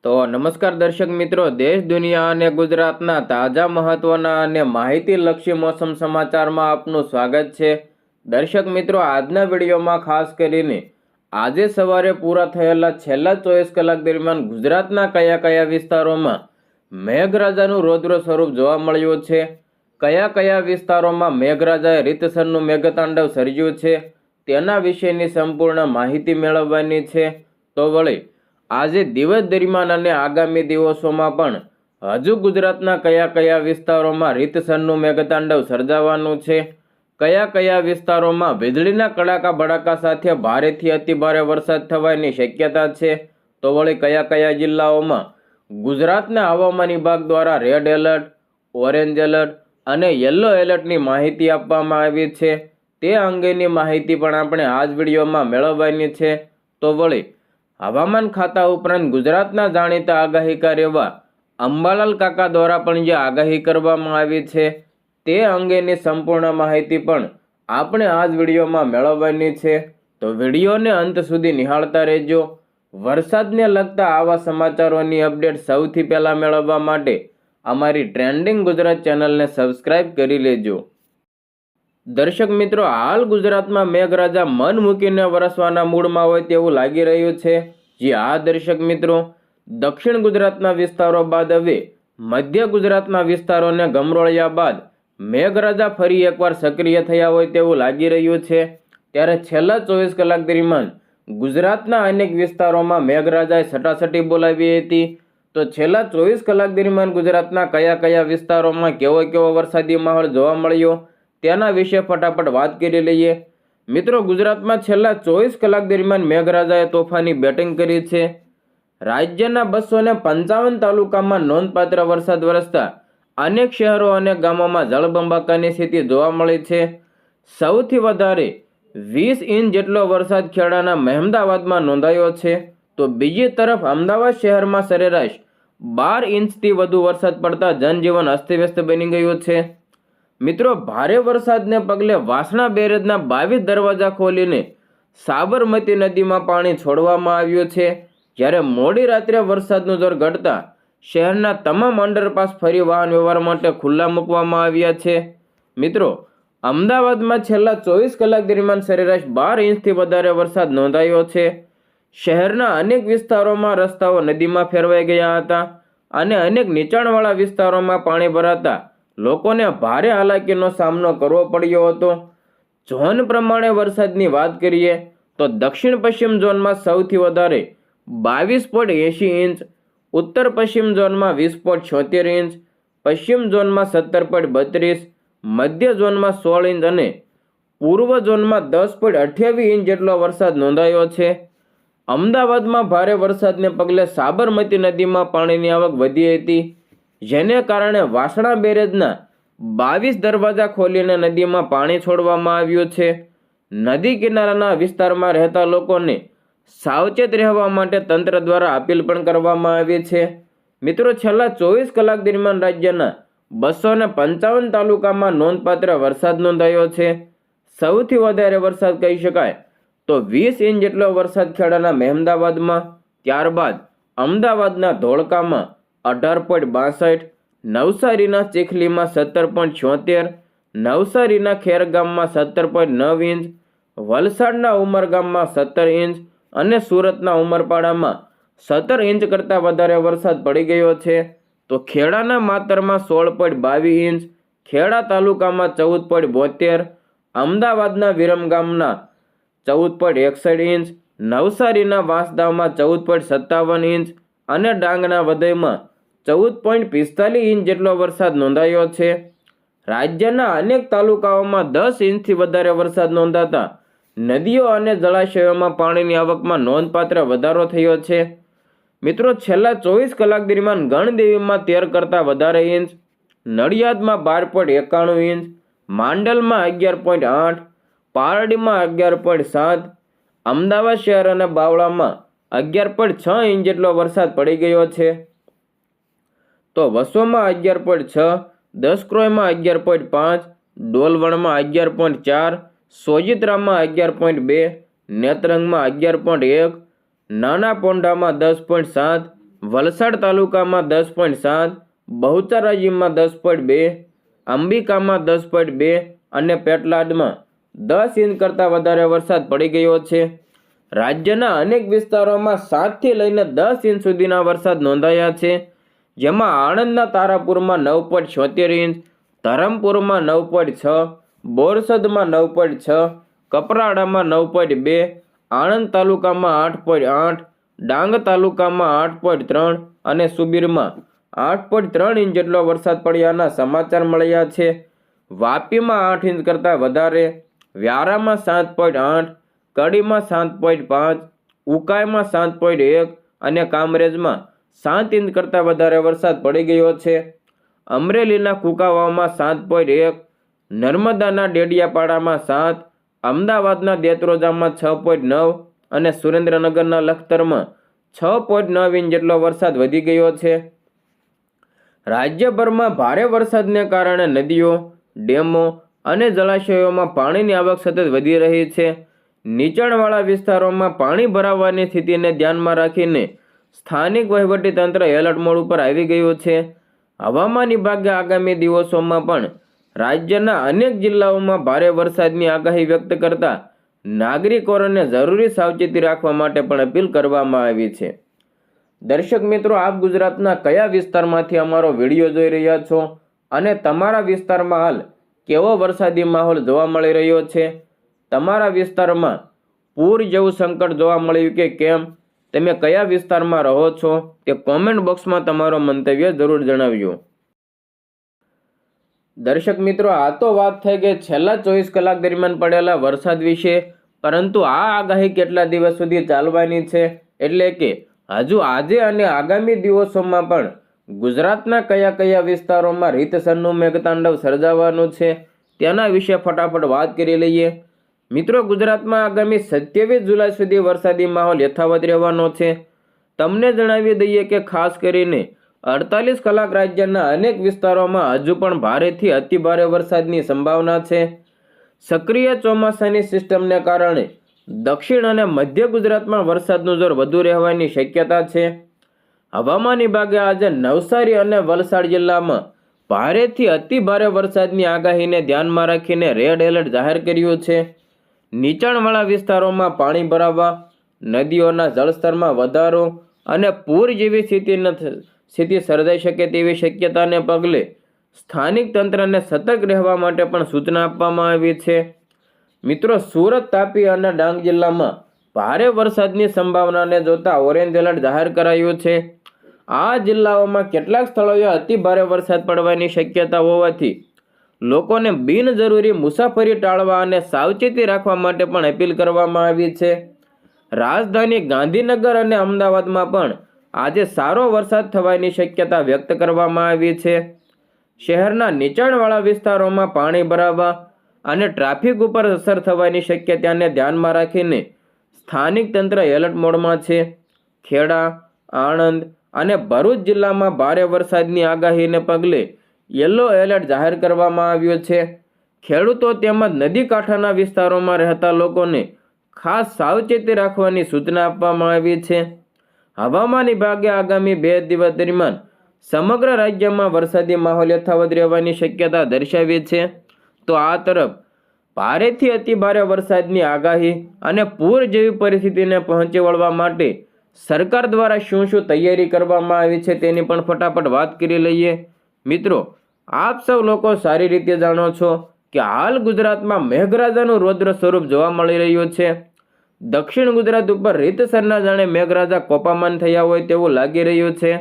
તો નમસ્કાર દર્શક મિત્રો, દેશ દુનિયા અને ગુજરાતના તાજા મહત્વના અને માહિતીલક્ષી મોસમ સમાચારમાં આપનું સ્વાગત છે। દર્શક મિત્રો, આજના વિડીયોમાં ખાસ કરીને આજે સવારે પૂરા થયેલા છેલ્લા 24 કલાક દરમિયાન ગુજરાતના કયા કયા વિસ્તારોમાં મેઘરાજાનું રૌદ્ર સ્વરૂપ જોવા મળ્યું છે, કયા કયા વિસ્તારોમાં મેઘરાજાએ રીતસરનું મેઘતાંડવ સર્જ્યું છે, તેના વિશેની સંપૂર્ણ માહિતી મેળવવાની છે। તો વળી આજે દિવસ દરમિયાન અને આગામી દિવસોમાં પણ હજુ ગુજરાતના કયા કયા વિસ્તારોમાં રીતસરનું મેઘતાંડવ સર્જાવાનું છે, કયા કયા વિસ્તારોમાં વીજળીના કડાકા ભડાકા સાથે ભારેથી અતિભારે વરસાદ થવાની શક્યતા છે, તો વળી કયા કયા જિલ્લાઓમાં ગુજરાતના હવામાન વિભાગ દ્વારા રેડ એલર્ટ, ઓરેન્જ એલર્ટ અને યલો એલર્ટની માહિતી આપવામાં આવી છે, તે અંગેની માહિતી પણ આપણે આ જ વિડીયોમાં મેળવવાની છે। તો વળી હવામાન ખાતા ઉપરાંત ગુજરાતના જાણીતા આગાહીકાર એવા અંબાલાલ કાકા દ્વારા પણ જે આગાહી કરવામાં આવી છે તે અંગેની સંપૂર્ણ માહિતી પણ આપણે આ જ વિડીયોમાં મેળવવાની છે। તો વિડીયોને અંત સુધી નિહાળતા રહેજો। વરસાદને લગતા આવા સમાચારોની અપડેટ સૌથી પહેલાં મેળવવા માટે અમારી ટ્રેન્ડિંગ ગુજરાત ચેનલને સબસ્ક્રાઇબ કરી લેજો। દર્શક મિત્રો, હાલ ગુજરાતમાં મેઘરાજા મન મૂકીને વરસવાના મૂડમાં હોય તેવું લાગી રહ્યું છે। જી હા દર્શક મિત્રો, દક્ષિણ ગુજરાતના વિસ્તારો બાદ હવે મધ્ય ગુજરાતના વિસ્તારોને ગમરોળ્યા બાદ મેઘરાજા ફરી એકવાર સક્રિય થયા હોય તેવું લાગી રહ્યું છે। ત્યારે છેલ્લા 24 કલાક દરમિયાન ગુજરાતના અનેક વિસ્તારોમાં મેઘરાજાએ સટાસટી બોલાવી હતી। તો છેલ્લા 24 કલાક દરમિયાન ગુજરાતના કયા કયા વિસ્તારોમાં કેવો વરસાદી માહોલ જોવા મળ્યો તેના વિશે ફટાફટ વાત કરી લઈએ। મિત્રો, ગુજરાતમાં છેલ્લા 24 કલાક દરમિયાન મેઘરાજાએ તોફાની બેટિંગ કરી છે। રાજ્યના 255 તાલુકામાં નોંધપાત્ર વરસાદ વરસતા અનેક શહેરો અને ગામોમાં જળબંબાકારની સ્થિતિ જોવા મળી છે। સૌથી વધારે 20 ઇંચ જેટલો વરસાદ ખેડાના મહેમદાવાદમાં નોંધાયો છે, તો બીજી તરફ અમદાવાદ શહેરમાં સરેરાશ 12 ઇંચથી વધુ વરસાદ પડતા જનજીવન અસ્તવ્યસ્ત બની ગયું છે। મિત્રો, ભારે વરસાદને પગલે વાસણા બેરેજના 22 દરવાજા ખોલીને સાબરમતી નદીમાં પાણી છોડવામાં આવ્યું છે, જ્યારે મોડી રાત્રે વરસાદનું જોર ઘટતા શહેરના તમામ અંડરપાસ ફરી વાહન વ્યવહાર માટે ખુલ્લા મૂકવામાં આવ્યા છે। મિત્રો, અમદાવાદમાં છેલ્લા 24 કલાક દરમિયાન સરેરાશ 12 ઇંચથી વધારે વરસાદ નોંધાયો છે। શહેરના અનેક વિસ્તારોમાં રસ્તાઓ નદીમાં ફેરવાઈ ગયા હતા અને અનેક નીચાણવાળા વિસ્તારોમાં પાણી ભરાતા લોકોને ભારે હાલાકીનો સામનો કરવો પડ્યો હતો। ઝોન પ્રમાણે વરસાદની વાત કરીએ તો દક્ષિણ પશ્ચિમ ઝોનમાં સૌથી વધારે 22.80 ઇંચ, ઉત્તર પશ્ચિમ ઝોનમાં 20.76 ઇંચ, પશ્ચિમ ઝોનમાં 17.32, મધ્ય ઝોનમાં 16 ઇંચ અને પૂર્વ ઝોનમાં 10.28 ઇંચ જેટલો વરસાદ નોંધાયો છે। અમદાવાદમાં ભારે વરસાદને પગલે સાબરમતી નદીમાં પાણીની આવક વધી હતી, જેને કારણે વાસણા બેરેજના 22 દરવાજા ખોલીને નદીમાં પાણી છોડવામાં આવ્યું છે। નદી કિનારાના વિસ્તારમાં રહેતા લોકોને સાવચેત રહેવા માટે તંત્ર દ્વારા અપીલ પણ કરવામાં આવી છે। મિત્રો, છેલ્લા 24 કલાક દરમિયાન રાજ્યના 255 તાલુકામાં નોંધપાત્ર વરસાદ નોંધાયો છે। સૌથી વધારે વરસાદ કહી શકાય તો 20 ઇંચ જેટલો વરસાદ ખેડાના મહેમદાવાદમાં, ત્યારબાદ અમદાવાદના ધોળકામાં 18.62, નવસારીના ચીખલીમાં 17.76, નવસારીના ખેરગામમાં 17.9 ઇંચ, વલસાડના ઉમરગામમાં 17 ઇંચ અને સુરતના ઉમરપાડામાં 17 ઇંચ કરતાં વધારે વરસાદ પડી ગયો છે। તો ખેડાના માતરમાં 16.22 ઇંચ, ખેડા તાલુકામાં 14.72, અમદાવાદના વિરમગામના 14.61 ઇંચ, નવસારીના વાંસદામાં 14.57 ઇંચ અને ડાંગના વધઈમાં 14.45 ઇંચ જેટલો વરસાદ નોંધાયો છે। રાજ્યના અનેક તાલુકાઓમાં 10 ઇંચથી વધારે વરસાદ નોંધાતા નદીઓ અને જળાશયોમાં પાણીની આવકમાં નોંધપાત્ર વધારો થયો છે। મિત્રો, છેલ્લા 24 કલાક દરમિયાન ગણદેવીમાં 13 કરતાં વધારે ઇંચ, નડિયાદમાં 12.91 ઇંચ, માંડલમાં 11.8, પારડીમાં 11.7, અમદાવાદ શહેર અને બાવળામાં 11.6 ઇંચ જેટલો વરસાદ પડી ગયો છે। તો વસોમાં 11.6, દસક્રોયમાં 11.5, ડોલવણમાં 11.4, સોજિત્રામાં 11.2, નેત્રંગમાં 11.1, નાના પોંઢામાં 10.7, વલસાડ તાલુકામાં 10.7, બહુચરાજીમાં 10.2, અંબિકામાં 10.2 અને પેટલાદમાં 10 ઇંચ કરતાં વધારે વરસાદ પડી ગયો છે. રાજ્યના અનેક વિસ્તારોમાં 7 થી લઈને 10 ઇંચ સુધીના વરસાદ નોંધાયા છે, જેમાં આણંદના તારાપુરમાં 9.76 ઇંચ, ધરમપુરમાં 9.6, બોરસદમાં 9.6, કપરાડામાં 9.2, આણંદ તાલુકામાં 8.8, ડાંગ તાલુકામાં 8.3 અને સુબીરમાં 8.3 ઇંચ જેટલો વરસાદ પડ્યાના સમાચાર મળ્યા છે. વાપીમાં 8 ઇંચ કરતાં વધારે, વ્યારામાં 7.8, કડીમાં 7.5, ઉકાઈમાં 7.1 અને કામરેજમાં 7 ઇંચ કરતાં વધારે વરસાદ પડી ગયો છે. અમરેલીના કુકાવાવમાં 7.1, નર્મદાના ડેડિયાપાડામાં 7, અમદાવાદના દેત્રોજામાં 6.9 અને સુરેન્દ્રનગરના લખતરમાં 6.9 ઇંચ જેટલો વરસાદ વધી ગયો છે. રાજ્યભરમાં ભારે વરસાદને કારણે નદીઓ, ડેમો અને જળાશયોમાં પાણીની આવક સતત વધી રહી છે. નીચાણવાળા વિસ્તારોમાં પાણી ભરાવાની સ્થિતિને ધ્યાનમાં રાખીને સ્થાનિક વહીવટીતંત્ર એલર્ટ મોડ ઉપર આવી ગયું છે. હવામાન વિભાગે આગામી દિવસોમાં પણ રાજ્યના અનેક જિલ્લાઓમાં ભારે વરસાદની આગાહી વ્યક્ત કરતા નાગરિકોને જરૂરી સાવચેતી રાખવા માટે પણ અપીલ કરવામાં આવી છે. દર્શક મિત્રો, આપ ગુજરાતના કયા વિસ્તારમાંથી અમારો વિડીયો જોઈ રહ્યા છો અને તમારા વિસ્તારમાં હાલ કેવો વરસાદી માહોલ જોવા મળી રહ્યો છે? તમારા વિસ્તારમાં પૂર જેવું સંકટ જોવા મળ્યું કે કેમ? તમે કયા વિસ્તારમાં રહો છો તે કોમેન્ટ બોક્સમાં તમારો મંતવ્ય જરૂર જણાવજો. દર્શક મિત્રો, આ તો વાત થઈ ગઈ છેલ્લા 24 કલાક દરમિયાન પડેલા વરસાદ વિશે, પરંતુ આ આગાહી કેટલા દિવસ સુધી ચાલવાની છે, એટલે કે હજુ આજે અને આગામી દિવસોમાં પણ ગુજરાતના કયા કયા વિસ્તારોમાં રીતસરનું મેઘતાંડવ સર્જાવાનું છે તેના વિશે ફટાફટ વાત કરી લઈએ. મિત્રો, ગુજરાતમાં આગામી 27 જુલાઈ સુધી વરસાદી માહોલ યથાવત રહેવાનો છે. તમને જણાવી દઈએ કે ખાસ કરીને 48 કલાક રાજ્યના અનેક વિસ્તારોમાં હજુ પણ ભારેથી અતિભારે વરસાદની સંભાવના છે. સક્રિય ચોમાસાની સિસ્ટમને કારણે દક્ષિણ અને મધ્ય ગુજરાતમાં વરસાદનું જોર વધુ રહેવાની શક્યતા છે. હવામાન વિભાગે આજે નવસારી અને વલસાડ જિલ્લામાં ભારેથી અતિભારે વરસાદની આગાહીને ધ્યાનમાં રાખીને રેડ એલર્ટ જાહેર કર્યું છે. નીચાણવાળા વિસ્તારોમાં પાણી ભરાવા, નદીઓના જળસ્તરમાં વધારો અને પૂર જેવી સ્થિતિ સર્જાઈ શકે તેવી શક્યતાને પગલે સ્થાનિક તંત્રને સતર્ક રહેવા માટે પણ સૂચના આપવામાં આવી છે. મિત્રો, સુરત, તાપી અને ડાંગ જિલ્લામાં ભારે વરસાદની સંભાવનાને જોતા ઓરેન્જ એલર્ટ જાહેર કરાયું છે. આ જિલ્લાઓમાં કેટલાક સ્થળોએ અતિભારે વરસાદ પડવાની શક્યતા હોવાથી લોકોને બિનજરૂરી મુસાફરી ટાળવા અને સાવચેતી રાખવા માટે પણ અપીલ કરવામાં આવી છે. રાજધાની ગાંધીનગર અને અમદાવાદમાં પણ આજે સારો વરસાદ થવાની શક્યતા વ્યક્ત કરવામાં આવી છે. શહેરના નીચાણવાળા વિસ્તારોમાં પાણી ભરાવા અને ટ્રાફિક ઉપર અસર થવાની શક્યતાને ધ્યાનમાં રાખીને સ્થાનિક તંત્ર એલર્ટ મોડમાં છે. ખેડા, આણંદ અને ભરૂચ જિલ્લામાં ભારે વરસાદની આગાહીને પગલે યલો એલર્ટ જાહેર કરવામાં આવ્યો છે. ખેડૂતો તેમજ નદી કાંઠાના વિસ્તારોમાં રહેતા લોકોને ખાસ સાવચેતી રાખવાની સૂચના આપવામાં આવી છે. હવામાન વિભાગે આગામી 2 દિવસ દરમિયાન સમગ્ર રાજ્યમાં વરસાદી માહોલ યથાવત રહેવાની શક્યતા દર્શાવી છે. તો આ તરફ ભારેથી અતિભારે વરસાદની આગાહી અને પૂર જેવી પરિસ્થિતિને પહોંચી વળવા માટે સરકાર દ્વારા શું શું તૈયારી કરવામાં આવી છે તેની પણ ફટાફટ વાત કરી લઈએ. મિત્રો, આપ સૌ લોકો સારી રીતે જાણો છો કે હાલ ગુજરાતમાં મેઘરાજાનું રૌદ્ર સ્વરૂપ જોવા મળી રહ્યું છે. દક્ષિણ ગુજરાત ઉપર રીતસરના જાણે મેઘરાજા કોપામાન થયા હોય તેવું લાગી રહ્યું છે.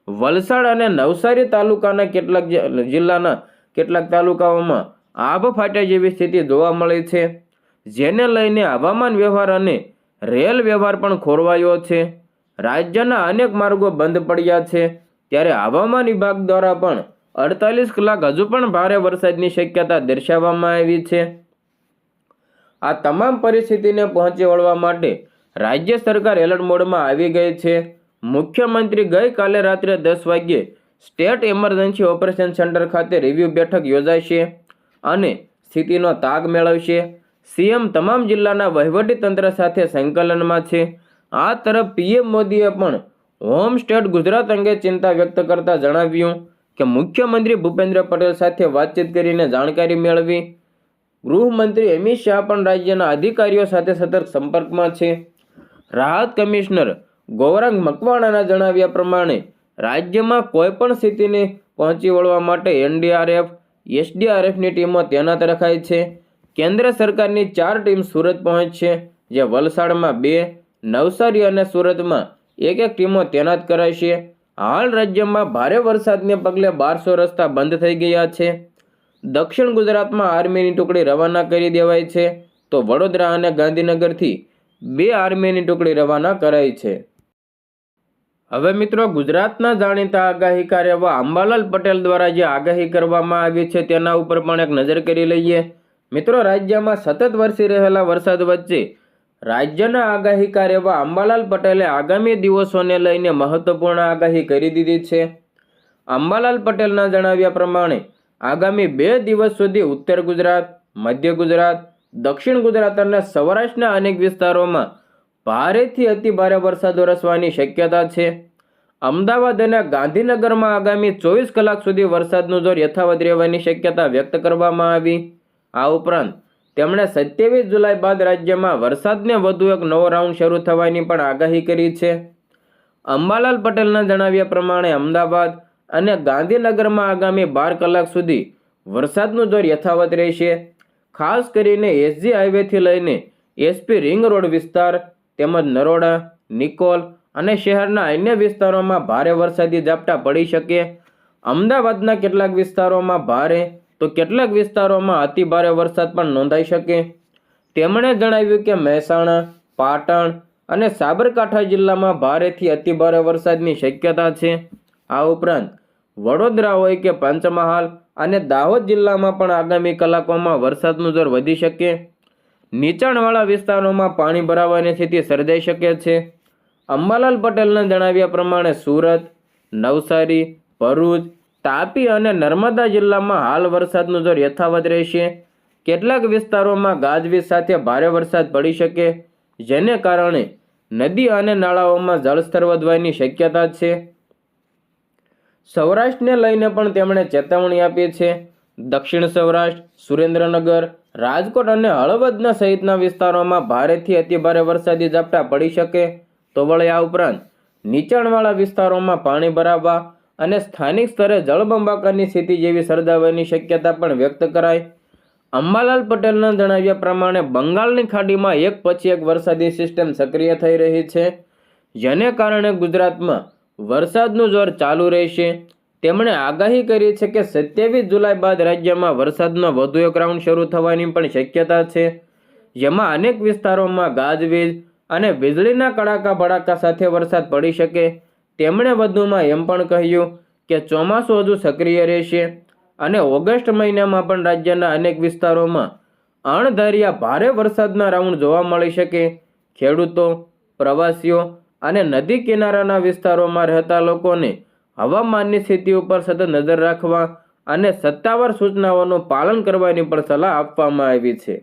વલસાડ અને નવસારી તાલુકાના જિલ્લાના કેટલાક તાલુકાઓમાં આભ ફાટ્યા જેવી સ્થિતિ જોવા મળી છે, જેને લઈને હવામાન વ્યવહાર અને રેલ વ્યવહાર પણ ખોરવાયો છે. રાજ્યના અનેક માર્ગો બંધ પડ્યા છે, ત્યારે હવામાન વિભાગ દ્વારા પણ 48 કલાક હજુ પણ ભારે વરસાદની શક્યતા દર્શાવવામાં આવી છે. આ તમામ પરિસ્થિતિને પહોંચી વળવા માટે રાજ્ય સરકાર એલર્ટ મોડમાં આવી ગઈ છે. મુખ્યમંત્રી ગઈકાલે રાત્રે 10 વાગ્યે સ્ટેટ ઇમરજન્સી ઓપરેશન સેન્ટર ખાતે રિવ્યૂ બેઠક યોજાશે અને સ્થિતિનો તાગ મેળવશે. સીએમ તમામ જિલ્લાના વહીવટીતંત્ર સાથે સંકલનમાં છે. આ તરફ પીએમ મોદીએ પણ હોમ સ્ટેટ ગુજરાત અંગે ચિંતા વ્યક્ત કરતા જણાવ્યું કે મુખ્યમંત્રી ભૂપેન્દ્ર પટેલ સાથે વાતચીત કરીને જાણકારી મેળવી. ગૃહમંત્રી અમિત શાહ પણ રાજ્યના અધિકારીઓ સાથે સતત સંપર્કમાં છે. રાહત કમિશનર ગૌરાંગ મકવાણાના જણાવ્યા પ્રમાણે રાજ્યમાં કોઈપણ સ્થિતિને પહોંચી વળવા માટે એનડીઆરએફ, એસડીઆરએફની ટીમો તૈનાત રખાઈ છે. કેન્દ્ર સરકારની 4 ટીમ સુરત પહોંચશે, જે વલસાડમાં 2, નવસારી અને સુરતમાં 1-1 ટીમો તૈનાત કરાશે. હાલ રાજ્યમાં ભારે વરસાદને પગલે 1200 રસ્તા બંધ થઈ ગયા છે. દક્ષિણ ગુજરાતમાં આર્મીની ટુકડી રવાના કરી દેવાઈ છે, તો વડોદરા અને ગાંધીનગરથી 2 આર્મીની ટુકડી રવાના કરાઈ છે. હવે મિત્રો, ગુજરાતના જાણીતા આગાહીકાર એવા અંબાલાલ પટેલ દ્વારા જે આગાહી કરવામાં આવી છે તેના ઉપર પણ એક નજર કરી લઈએ. મિત્રો, રાજ્યમાં સતત વરસી રહેલા વરસાદ વચ્ચે રાજ્યના આગાહીકાર એવા અંબાલાલ પટેલે આગામી દિવસોને લઈને મહત્વપૂર્ણ આગાહી કરી દીધી છે. અંબાલાલ પટેલના જણાવ્યા પ્રમાણે આગામી 2 દિવસ સુધી ઉત્તર ગુજરાત, મધ્ય ગુજરાત, દક્ષિણ ગુજરાત અને સૌરાષ્ટ્રના અનેક વિસ્તારોમાં ભારેથી અતિભારે વરસાદ વરસવાની શક્યતા છે. અમદાવાદ અને ગાંધીનગરમાં આગામી 24 કલાક સુધી વરસાદનું જોર યથાવત રહેવાની શક્યતા વ્યક્ત કરવામાં આવી. આ ઉપરાંત તેમણે 27 જુલાઈ બાદ રાજ્યમાં વરસાદને વધુ એક નવો રાઉન્ડ શરૂ થવાની પણ આગાહી કરી છે. અંબાલાલ પટેલના જણાવ્યા પ્રમાણે અમદાવાદ અને ગાંધીનગરમાં આગામી 12 કલાક સુધી વરસાદનું જોર યથાવત રહેશે. ખાસ કરીને એસજી હાઈવેથી લઈને એસપી રિંગ રોડ વિસ્તાર તેમજ નરોડા, નિકોલ અને શહેરના અન્ય વિસ્તારોમાં ભારે વરસાદી ઝાપટા પડી શકે. અમદાવાદના કેટલાક વિસ્તારોમાં ભારે તો કેટલાક વિસ્તારોમાં અતિભારે વરસાદ પણ નોંધાઈ શકે. તેમણે જણાવ્યું કે મહેસાણા, પાટણ અને સાબરકાંઠા જિલ્લામાં ભારેથી અતિભારે વરસાદની શક્યતા છે. આ ઉપરાંત વડોદરા હોય કે પંચમહાલ અને દાહોદ જિલ્લામાં પણ આગામી કલાકોમાં વરસાદનું જોર વધી શકે. નીચાણવાળા વિસ્તારોમાં પાણી ભરાવાની સ્થિતિ સર્જાઈ શકે છે. અંબાલાલ પટેલના જણાવ્યા પ્રમાણે સુરત, નવસારી, ભરૂચ, તાપી અને નર્મદા જિલ્લામાં હાલ વરસાદનું જોર યથાવત રહેશે. કેટલાક વિસ્તારોમાં ગાજવીજ સાથે ભારે વરસાદ પડી શકે, જેને કારણે નદી અને નાળાઓમાં જળસ્તર વધવાની શક્યતા છે. સૌરાષ્ટ્રને લઈને પણ તેમણે ચેતવણી આપી છે. દક્ષિણ સૌરાષ્ટ્ર, સુરેન્દ્રનગર, રાજકોટ અને હળવદના સહિતના વિસ્તારોમાં ભારેથી અતિભારે વરસાદી ઝાપટા પડી શકે. તો વળી આ ઉપરાંત નીચાણવાળા વિસ્તારોમાં પાણી ભરાવા અને સ્થાનિક સ્તરે જળબંબાકારની સ્થિતિ જેવી સર્જાવાની શક્યતા પણ વ્યક્ત કરાઈ. અંબાલાલ પટેલના જણાવ્યા પ્રમાણે બંગાળની ખાડીમાં એક પછી એક વરસાદી સિસ્ટમ સક્રિય થઈ રહી છે, જેને કારણે ગુજરાતમાં વરસાદનું જોર ચાલુ રહેશે. તેમણે આગાહી કરી છે કે 27 જુલાઈ બાદ રાજ્યમાં વરસાદનો વધુ એક રાઉન્ડ શરૂ થવાની પણ શક્યતા છે, જેમાં અનેક વિસ્તારોમાં ગાજવીજ અને વીજળીના કડાકા ભડાકા સાથે વરસાદ પડી શકે. તેમણે વધુમાં એમ પણ કહ્યું કે ચોમાસું હજુ સક્રિય રહેશે અને ઓગસ્ટ મહિનામાં પણ રાજ્યના અનેક વિસ્તારોમાં અણધાર્યા ભારે વરસાદના રાઉન્ડ જોવા મળી શકે. ખેડૂતો, પ્રવાસીઓ અને નદી કિનારાના વિસ્તારોમાં રહેતા લોકોને હવામાનની સ્થિતિ ઉપર સતત નજર રાખવા અને સત્તાવાર સૂચનાઓનું પાલન કરવાની પણ સલાહ આપવામાં આવી છે.